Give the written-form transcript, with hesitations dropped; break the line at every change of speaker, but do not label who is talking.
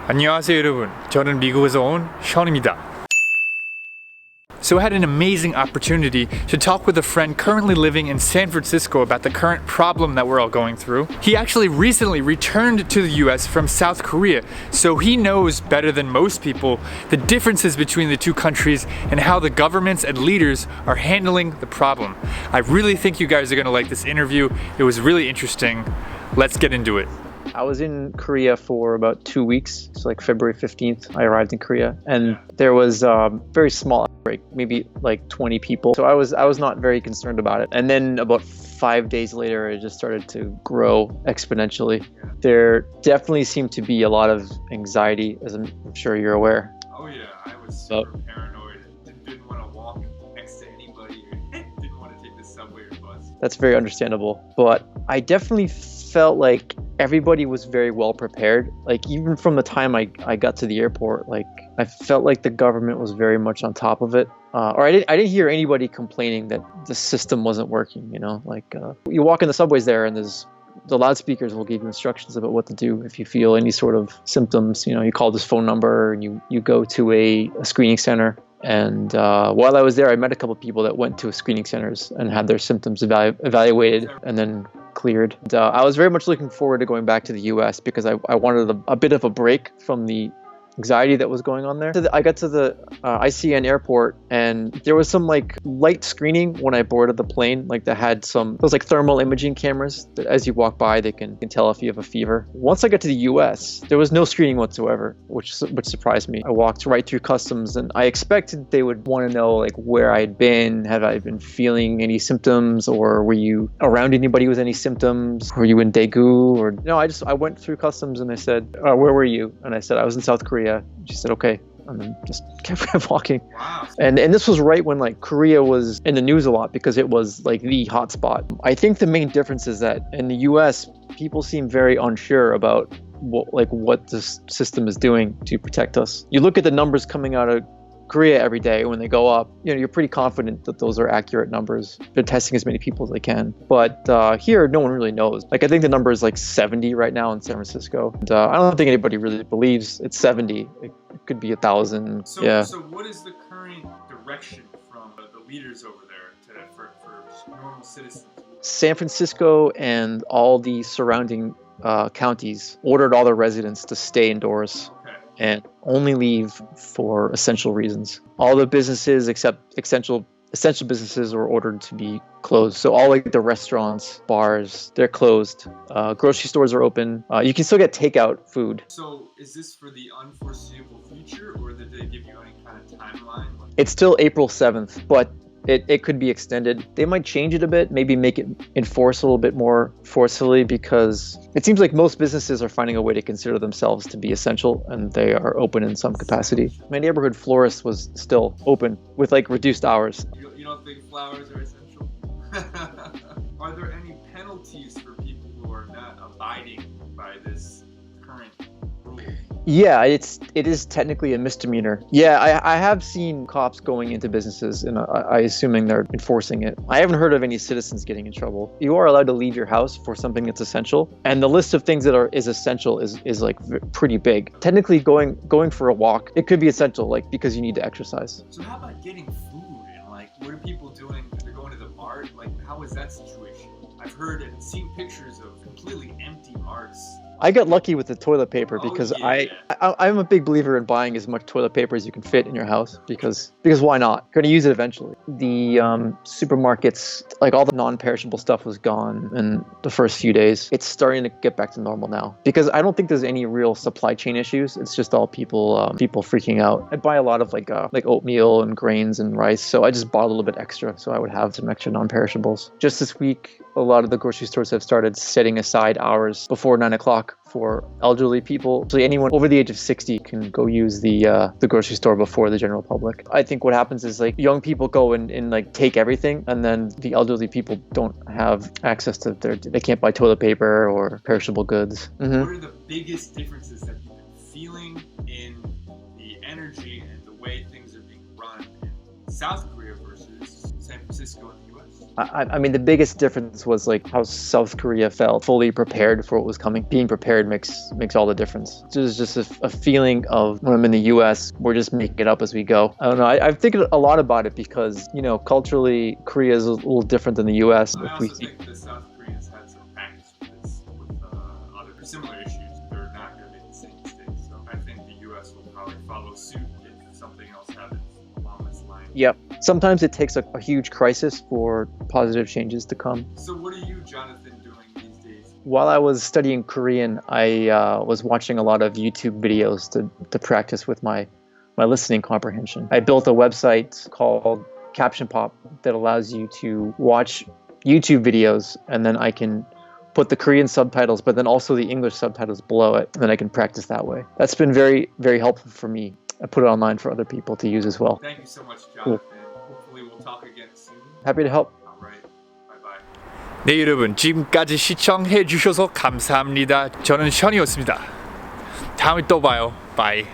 안녕하세요 여러분, 저는 미국에서 온 션입니다. So I had an amazing opportunity to talk with a friend currently living in San Francisco about the current problem that we're all going through. He actually recently returned to the US from South Korea, so he knows better than most people the differences between the two countries and how the governments and leaders are handling the problem. I really think you guys are gonna like this interview. It was really interesting. Let's get into it. I was in Korea for about 2 weeks. So like February 15th, I arrived in Korea, and there was a very small outbreak, maybe like 20 people. So I was not very concerned about it. And then about 5 days later, it just started to grow exponentially. There definitely seemed to be a lot of anxiety, as I'm sure you're aware.
Oh yeah, I was super paranoid. Didn't want to walk next to anybody, or didn't want to take the subway or bus.
That's very understandable. But I definitely felt like everybody was very well prepared. Like even from the time I got to the airport, like I felt like the government was very much on top of it. Or I didn't hear anybody complaining that the system wasn't working, you know, like you walk in the subways there and the loudspeakers will give you instructions about what to do if you feel any sort of symptoms. You know, you call this phone number and you go to a screening center. And while I was there, I met a couple of people that went to screening centers and had their symptoms evaluated and then cleared. And, I was very much looking forward to going back to the US because I wanted a bit of a break from the anxiety that was going on there. I got to the ICN airport, and there was some like light screening when I boarded the plane, like that had those like thermal imaging cameras that as you walk by they can tell if you have a fever. Once I got to the US, there was no screening whatsoever, which surprised me. I walked right through customs, and I expected they would want to know like where I had been, had I been feeling any symptoms, or were you around anybody with any symptoms, were you in Daegu, or no, I went through customs and they said, where were you? And I said I was in South Korea. She said, okay, and then just kept walking.
Wow.
And this was right when like Korea was in the news a lot because it was like the hotspot. I think the main difference is that in the US, people seem very unsure about what this system is doing to protect us. You look at the numbers coming out of Korea every day when they go up, you know, you're pretty confident that those are accurate numbers. They're testing as many people as they can. But here, no one really knows. Like, I think the number is like 70 right now in San Francisco. And I don't think anybody really believes it's 70. It could be 1,000.
So,
yeah.
So what is the current direction from the leaders over there for normal citizens?
San Francisco and all the surrounding counties ordered all their residents to stay indoors. And only leave for essential reasons. All the businesses except essential businesses were ordered to be closed. So all like the restaurants, bars, they're closed. Grocery stores are open. You can still get takeout food.
So is this for the unforeseeable future, or did they give you any kind of timeline?
It's still April 7th, but it could be extended. They might change it a bit, maybe make it enforce a little bit more forcefully, because it seems like most businesses are finding a way to consider themselves to be essential, and they are open in some capacity. My neighborhood florist was still open with like reduced hours.
You don't think flowers are essential? Are there any penalties for people who are not abiding by this current rule?
Yeah, it is technically a misdemeanor. Yeah, I have seen cops going into businesses, and I assuming they're enforcing it. I haven't heard of any citizens getting in trouble. You are allowed to leave your house for something that's essential, and the list of things that is essential is like pretty big. Technically, going for a walk, it could be essential, like because you need to exercise.
So how about getting food, and like what are people doing? They're going to the mart. Like how is that situation? I've heard and seen pictures of completely empty marts.
I got lucky with the toilet paper because I'm a big believer in buying as much toilet paper as you can fit in your house because why not? You're going to use it eventually. The supermarkets, like all the non-perishable stuff was gone in the first few days. It's starting to get back to normal now because I don't think there's any real supply chain issues. It's just all people freaking out. I buy a lot of like oatmeal and grains and rice, so I just bought a little bit extra so I would have some extra non-perishables. Just this week, a lot of the grocery stores have started setting aside hours before 9 o'clock for elderly people. So anyone over the age of 60 can go use the grocery store before the general public. I think what happens is like young people go and like take everything, and then the elderly people don't have access to they can't buy toilet paper or perishable goods. Mm-hmm.
What are the biggest differences that you've been feeling in the energy and the way things are being run in South Korea versus San Francisco in the U.S.?
I mean, the biggest difference was like how South Korea felt fully prepared for what was coming. Being prepared makes all the difference. There's just a feeling of when I'm in the U.S., we're just making it up as we go. I don't know. I've thinking a lot about it because, you know, culturally, Korea is a little different than the U.S.
I also think the South Koreans had some practice for this with other similar issues. They're not going to make the same mistakes. So I think the U.S. will probably follow suit if something else happens along this line.
Yep. Sometimes it takes a huge crisis for positive changes to come.
So what are you, Jonathan, doing these days?
While I was studying Korean, I was watching a lot of YouTube videos to practice with my listening comprehension. I built a website called Caption Pop that allows you to watch YouTube videos, and then I can put the Korean subtitles, but then also the English subtitles below it, and then I can practice that way. That's been very, very helpful for me. I put it online for other people to use as well.
Thank you so much, Jonathan. Hopefully we'll talk again soon.
Happy to help.
All right. Bye-bye.
네, 여러분 지금까지 시청해 주셔서 감사합니다. 저는 션이었습니다. 다음에 또 봐요. 바이.